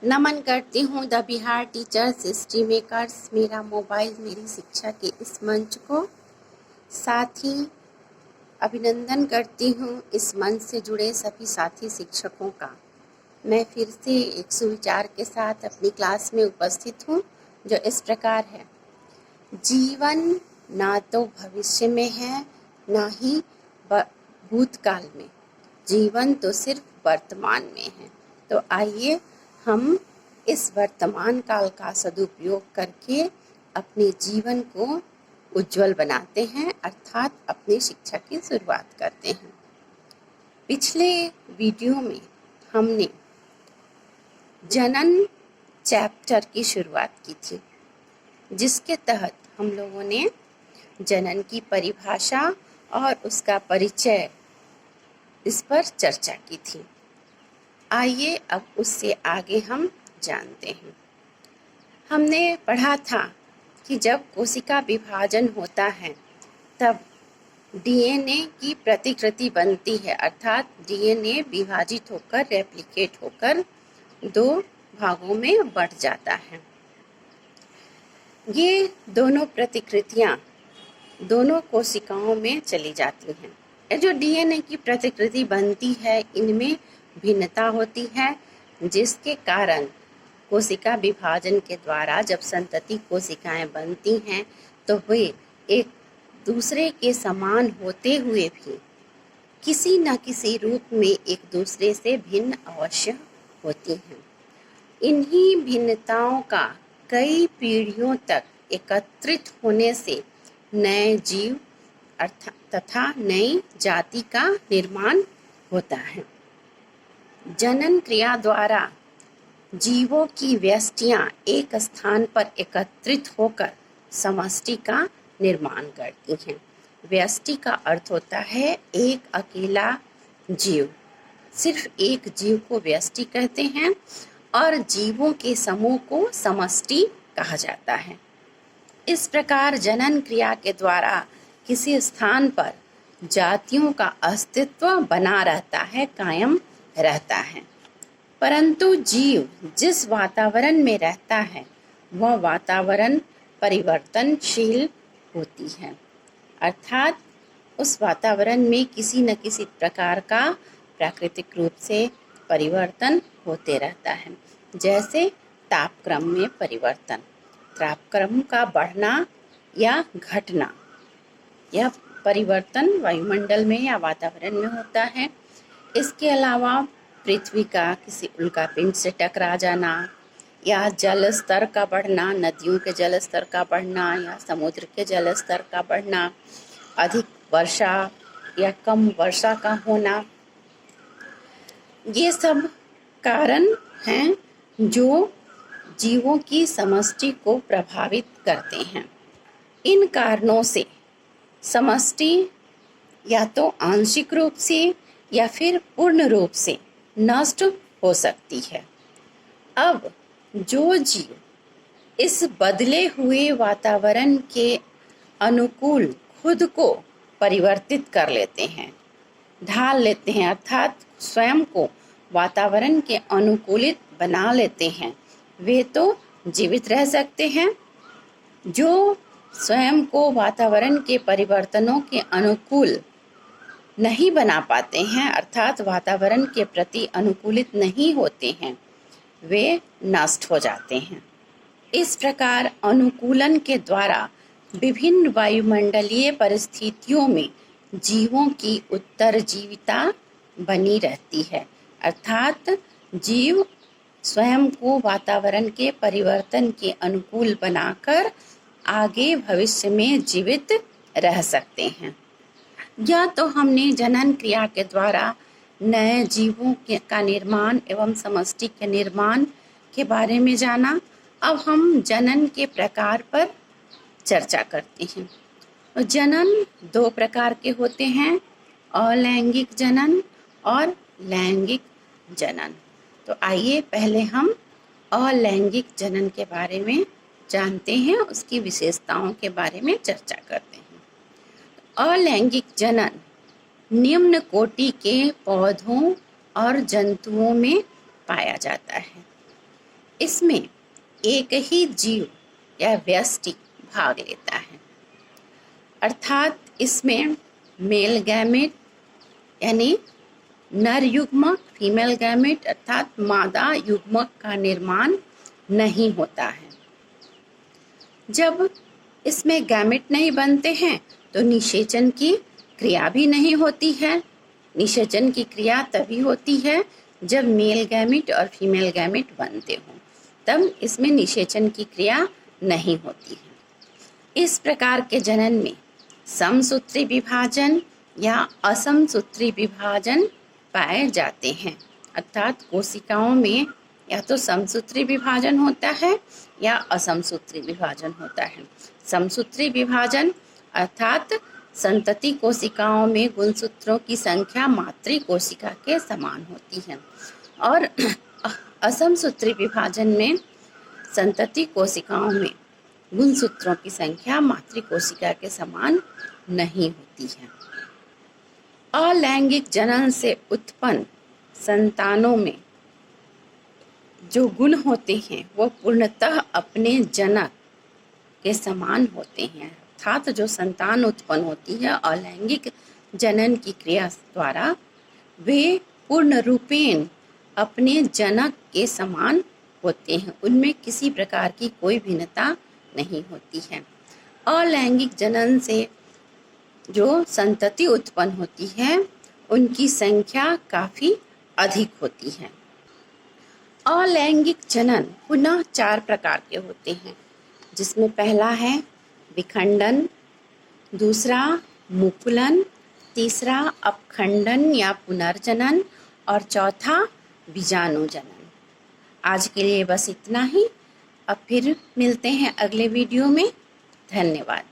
नमन करती हूँ the Bihar teachers history makers, मेरा मोबाइल मेरी शिक्षा के इस मंच को। साथ ही अभिनंदन करती हूँ इस मंच से जुड़े सभी साथी शिक्षकों का। मैं फिर से एक सुविचार के साथ अपनी क्लास में उपस्थित हूँ, जो इस प्रकार है। जीवन ना तो भविष्य में है, ना ही भूतकाल में। जीवन तो सिर्फ वर्तमान में है। तो आइए हम इस वर्तमान काल का सदुपयोग करके अपने जीवन को उज्जवल बनाते हैं, अर्थात अपनी शिक्षा की शुरुआत करते हैं। पिछले वीडियो में हमने जनन चैप्टर की शुरुआत की थी, जिसके तहत हम लोगों ने जनन की परिभाषा और उसका परिचय इस पर चर्चा की थी। आइए अब उससे आगे हम जानते हैं। हमने पढ़ा था कि जब कोशिका विभाजन होता है तब डीएनए की प्रतिकृति बनती है, अर्थात डीएनए विभाजित होकर रेप्लिकेट होकर दो भागों में बंट जाता है। ये दोनों प्रतिकृतियां दोनों कोशिकाओं में चली जाती हैं। ये जो डीएनए की प्रतिकृति बनती है, इनमें भिन्नता होती है, जिसके कारण कोशिका विभाजन के द्वारा जब संतति कोशिकाएं बनती हैं तो वे एक दूसरे के समान होते हुए भी किसी न किसी रूप में एक दूसरे से भिन्न अवश्य होती हैं। इन्हीं भिन्नताओं का कई पीढ़ियों तक एकत्रित होने से नए जीव तथा नई जाति का निर्माण होता है। जनन क्रिया द्वारा जीवों की व्यष्टियां एक स्थान पर एकत्रित होकर समष्टि का निर्माण करती हैं। व्यष्टि का अर्थ होता है एक अकेला जीव। सिर्फ एक जीव को व्यष्टि कहते हैं और जीवों के समूह को समष्टि कहा जाता है। इस प्रकार जनन क्रिया के द्वारा किसी स्थान पर जातियों का अस्तित्व बना रहता है, कायम रहता है। परंतु जीव जिस वातावरण में रहता है वह वातावरण परिवर्तनशील होती है, अर्थात उस वातावरण में किसी न किसी प्रकार का प्राकृतिक रूप से परिवर्तन होते रहता है। जैसे तापक्रम में परिवर्तन, तापक्रम का बढ़ना या घटना, यह परिवर्तन वायुमंडल में या वातावरण में होता है। इसके अलावा पृथ्वी का किसी उल्कापिंड से टकरा जाना या जल स्तर का बढ़ना, नदियों के जल स्तर का बढ़ना या समुद्र के जल स्तर का बढ़ना, अधिक वर्षा या कम वर्षा का होना, ये सब कारण हैं जो जीवों की समष्टि को प्रभावित करते हैं। इन कारणों से समष्टि या तो आंशिक रूप से या फिर पूर्ण रूप से नष्ट हो सकती है। अब जो जीव इस बदले हुए वातावरण के अनुकूल खुद को परिवर्तित कर लेते हैं, ढाल लेते हैं, अर्थात स्वयं को वातावरण के अनुकूलित बना लेते हैं, वे तो जीवित रह सकते हैं। जो स्वयं को वातावरण के परिवर्तनों के अनुकूल नहीं बना पाते हैं, अर्थात वातावरण के प्रति अनुकूलित नहीं होते हैं, वे नष्ट हो जाते हैं। इस प्रकार अनुकूलन के द्वारा विभिन्न वायुमंडलीय परिस्थितियों में जीवों की उत्तरजीविता बनी रहती है, अर्थात जीव स्वयं को वातावरण के परिवर्तन के अनुकूल बनाकर आगे भविष्य में जीवित रह सकते हैं। या तो हमने जनन क्रिया के द्वारा नए जीवों का निर्माण एवं समष्टि के निर्माण के बारे में जाना। अब हम जनन के प्रकार पर चर्चा करते हैं। तो जनन दो प्रकार के होते हैं, अलैंगिक जनन और लैंगिक जनन। तो आइए पहले हम अलैंगिक जनन के बारे में जानते हैं, उसकी विशेषताओं के बारे में चर्चा करते हैं। अलैंगिक जनन निम्न कोटि के पौधों और जंतुओं में पाया जाता है। इसमें एक ही जीव या व्यष्टि भाग लेता है, अर्थात इसमें मेल गैमेट यानी नर युग्मक, फीमेल गैमेट अर्थात मादा युग्मक का निर्माण नहीं होता है। जब इसमें गैमेट नहीं बनते हैं तो निषेचन की क्रिया भी नहीं होती है। निषेचन की क्रिया तभी होती है जब मेल गैमेट और फीमेल गैमेट बनते हों, तब इसमें निषेचन की क्रिया नहीं होती है। इस प्रकार के जनन में समसूत्री विभाजन या असमसूत्री विभाजन पाए जाते हैं, अर्थात कोशिकाओं में या तो समसूत्री विभाजन होता है या असमसूत्री विभाजन होता है। समसूत्री विभाजन अर्थात संतति कोशिकाओं में गुणसूत्रों की संख्या मातृ कोशिका के समान होती है, और असमसूत्री विभाजन में संतति कोशिकाओं में गुणसूत्रों की संख्या मातृ कोशिका के समान नहीं होती है। अलैंगिक जनन से उत्पन्न संतानों में जो गुण होते हैं वो पूर्णतः अपने जनक के समान होते हैं, अर्थात जो संतान उत्पन्न होती है अलैंगिक जनन की क्रिया द्वारा वे पूर्ण रूपेण अपने जनक के समान होते हैं, उनमें किसी प्रकार की कोई भिन्नता नहीं होती है। अलैंगिक जनन से जो संतति उत्पन्न होती है उनकी संख्या काफ़ी अधिक होती है। अलैंगिक जनन पुनः 4 प्रकार के होते हैं, जिसमें पहला है विखंडन, दूसरा मुकुलन, तीसरा अपखंडन या पुनर्जनन और चौथा बीजाणुजनन। आज के लिए बस इतना ही। अब फिर मिलते हैं अगले वीडियो में। धन्यवाद।